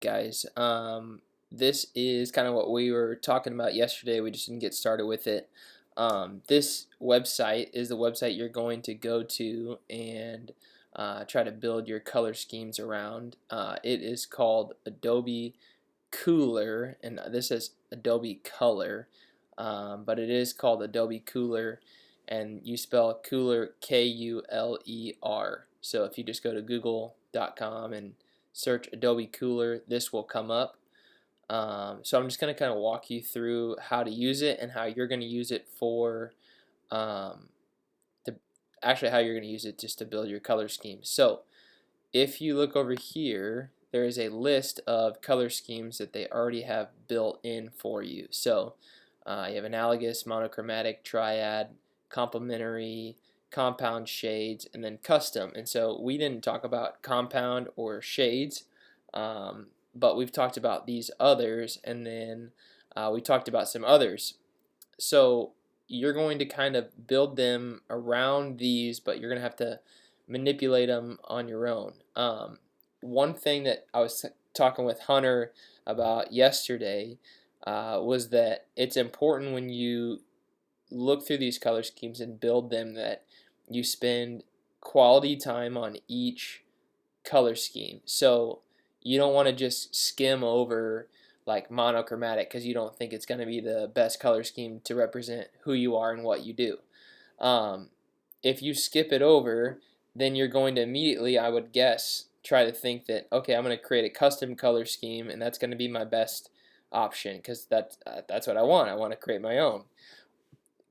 guys. This is kind of what we were talking about yesterday. We just didn't get started with it. This website is the website you're going to go to and try to build your color schemes around. It is called Adobe Kuler, and this is Adobe Color, but it is called Adobe Kuler, and you spell Kuler Kuler. So if you just go to google.com and search Adobe Kuler, this will come up. So I'm just going to kind of walk you through how to use it and how you're going to use it for um, how you're going to use it just to build your color scheme. So if you look over here, there is a list of color schemes that they already have built in for you. So you have analogous, monochromatic, triad, complementary, compound, shades, and then custom. And so we didn't talk about compound or shades, but we've talked about these others, and then we talked about some others. So you're going to kind of build them around these, but you're going to have to manipulate them on your own. One thing that I was talking with Hunter about yesterday was that it's important when you look through these color schemes and build them that you spend quality time on each color scheme. So you don't want to just skim over like monochromatic because you don't think it's going to be the best color scheme to represent who you are and what you do. If you skip it over, then you're going to immediately, I would guess, try to think that, okay, I'm going to create a custom color scheme and that's going to be my best option because that's what I want. I want to create my own.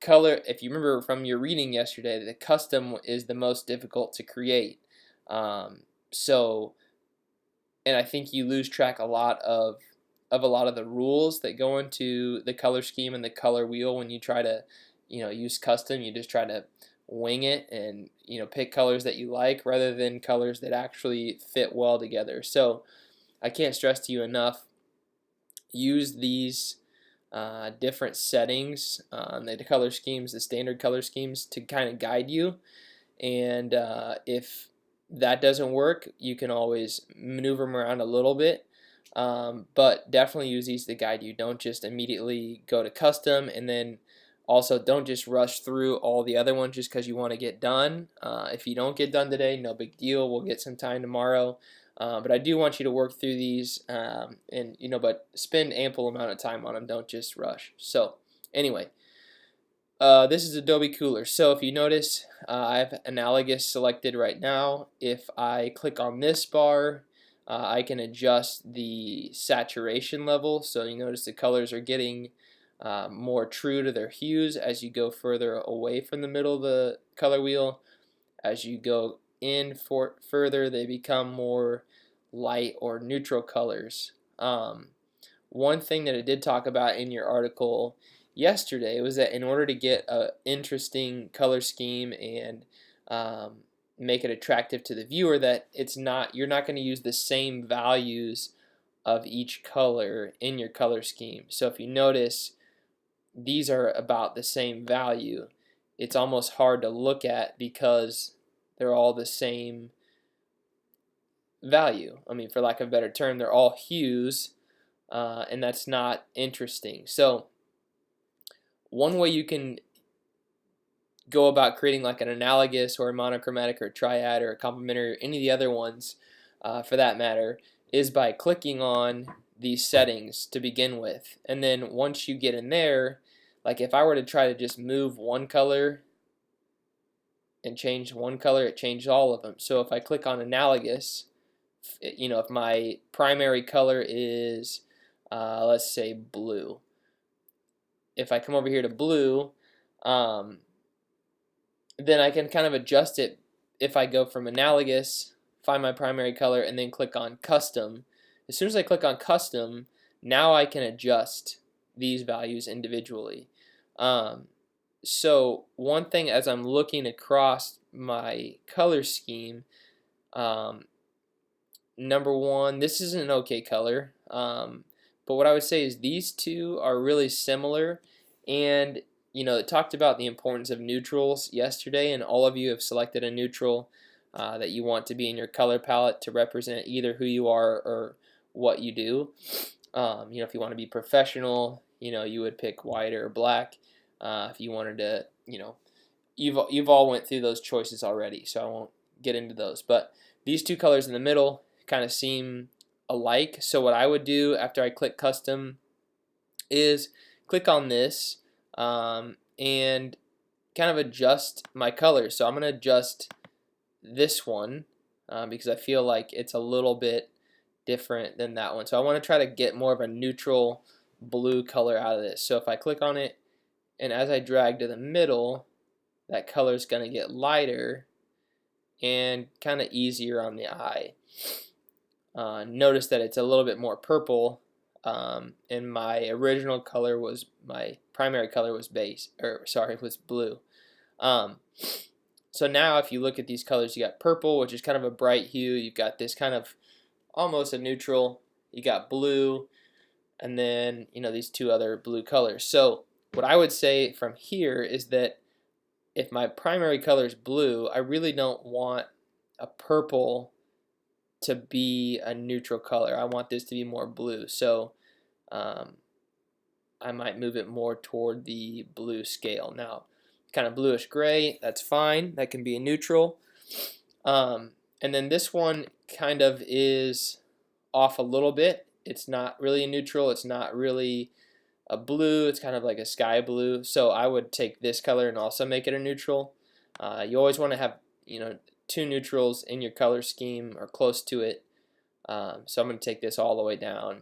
Color, if you remember from your reading yesterday, the custom is the most difficult to create. So, and I think you lose track a lot of the rules that go into the color scheme and the color wheel when you try to, use custom. You just try to wing it and pick colors that you like rather than colors that actually fit well together. So I can't stress to you enough, use these different settings, the color schemes, the standard color schemes, to kind of guide you. And if that doesn't work, you can always maneuver them around a little bit. But definitely use these to guide you. Don't just immediately go to custom, and then also don't just rush through all the other ones just because you want to get done. If you don't get done today, no big deal. We'll get some time tomorrow. But I do want you to work through these, and but spend ample amount of time on them. Don't just rush. So anyway, this is Adobe Kuler. So if you notice, I have analogous selected right now. If I click on this bar, I can adjust the saturation level. So you notice the colors are getting more true to their hues as you go further away from the middle of the color wheel. As you go in further, they become more light or neutral colors. One thing that I did talk about in your article yesterday was that in order to get an interesting color scheme and make it attractive to the viewer, that you're not going to use the same values of each color in your color scheme. So if you notice, these are about the same value. It's almost hard to look at because they're all the same value. I mean, for lack of a better term, they're all hues, and that's not interesting. So one way you can go about creating like an analogous or a monochromatic or a triad or a complementary or any of the other ones for that matter is by clicking on these settings to begin with. And then once you get in there, like if I were to try to just move one color and change one color, it changes all of them. So if I click on analogous, if my primary color is let's say blue, if I come over here to blue, then I can kind of adjust it. If I go from analogous, find my primary color, and then click on custom, as soon as I click on custom, now I can adjust these values individually. So one thing as I'm looking across my color scheme, number one, this is an okay color, but what I would say is these two are really similar. And it talked about the importance of neutrals yesterday, and all of you have selected a neutral that you want to be in your color palette to represent either who you are or what you do. If you want to be professional, you would pick white or black. If you wanted to, you've all went through those choices already, so I won't get into those. But these two colors in the middle kind of seem alike. So what I would do after I click custom is click on this and kind of adjust my colors. So I'm going to adjust this one because I feel like it's a little bit different than that one. So I want to try to get more of a neutral blue color out of this. So if I click on it and as I drag to the middle, that color is going to get lighter and kind of easier on the eye. Notice that it's a little bit more purple, and my original color was, my primary color was was blue. So now if you look at these colors, you got purple, which is kind of a bright hue. You've got this kind of almost a neutral. You got blue, and then these two other blue colors. So what I would say from here is that if my primary color is blue, I really don't want a purple to be a neutral color. I want this to be more blue. So I might move it more toward the blue scale. Now, kind of bluish gray, that's fine. That can be a neutral. And then this one kind of is off a little bit. It's not really a neutral. It's not really a blue. It's kind of like a sky blue. So I would take this color and also make it a neutral. You always want to have two neutrals in your color scheme or close to it. So I'm going to take this all the way down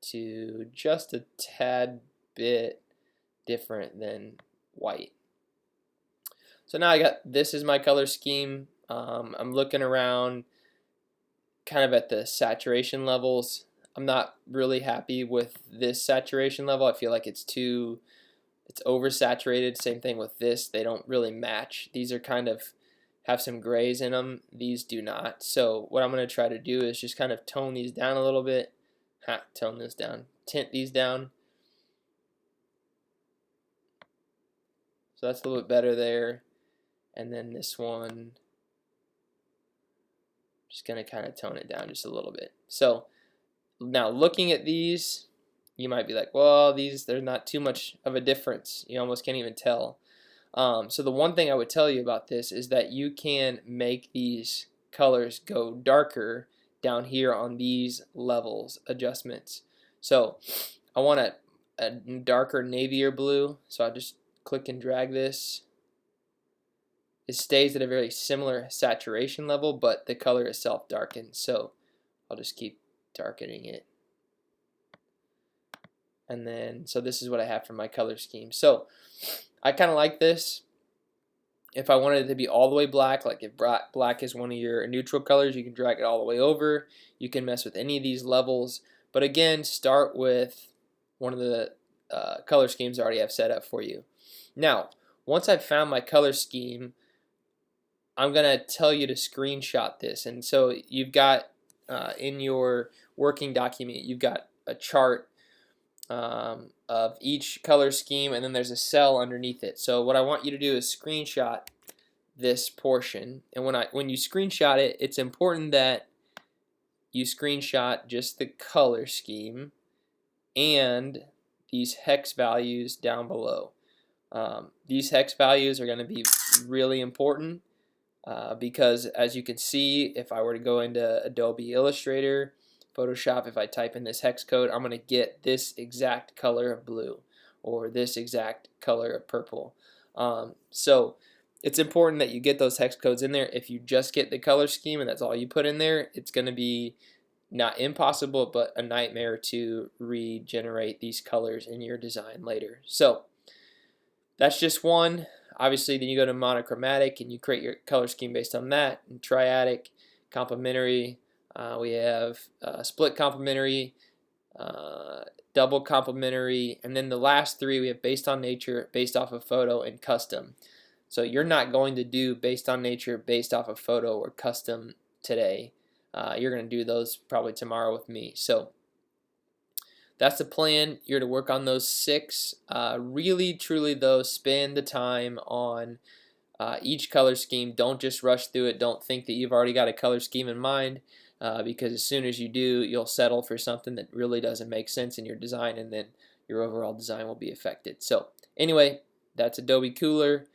to just a tad bit different than white. So now I got this is my color scheme. I'm looking around kind of at the saturation levels. I'm not really happy with this saturation level. I feel like it's oversaturated. Same thing with this. They don't really match. These are kind of have some grays in them. These do not. So what I'm going to try to do is just kind of tone these down a little bit. Tone this down. Tint these down. So that's a little bit better there. And then this one, just going to kind of tone it down just a little bit. So now looking at these, you might be like, well, there's not too much of a difference. You almost can't even tell. So the one thing I would tell you about this is that you can make these colors go darker down here on these levels adjustments. So I want a darker navier blue, so I'll just click and drag this. It stays at a very similar saturation level, but the color itself darkens, so I'll just keep darkening it. And then, so this is what I have for my color scheme. So I kind of like this. If I wanted it to be all the way black, like if black is one of your neutral colors, you can drag it all the way over. You can mess with any of these levels. But again, start with one of the color schemes I already have set up for you. Now, once I've found my color scheme, I'm going to tell you to screenshot this. And so you've got in your working document, you've got a chart of each color scheme, and then there's a cell underneath it. So what I want you to do is screenshot this portion, and when you screenshot it, it's important that you screenshot just the color scheme and these hex values down below. These hex values are going to be really important because, as you can see, if I were to go into Adobe Illustrator, Photoshop, if I type in this hex code, I'm going to get this exact color of blue or this exact color of purple. So it's important that you get those hex codes in there. If you just get the color scheme and that's all you put in there, it's going to be not impossible, but a nightmare to regenerate these colors in your design later. So that's just one. Obviously, then you go to monochromatic and you create your color scheme based on that. And triadic, complementary. We have split complementary, double complementary, and then the last three we have based on nature, based off of photo, and custom. So you're not going to do based on nature, based off of photo, or custom today. You're going to do those probably tomorrow with me. So that's the plan. You're to work on those 6. Really, truly, though, spend the time on each color scheme. Don't just rush through it. Don't think that you've already got a color scheme in mind. because as soon as you do, you'll settle for something that really doesn't make sense in your design, and then your overall design will be affected. So anyway, that's Adobe Kuler.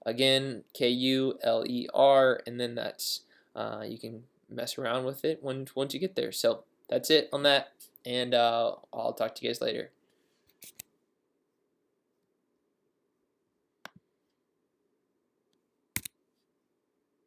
Again, Kuler, and then that's you can mess around with it once you get there. So that's it on that, and I'll talk to you guys later.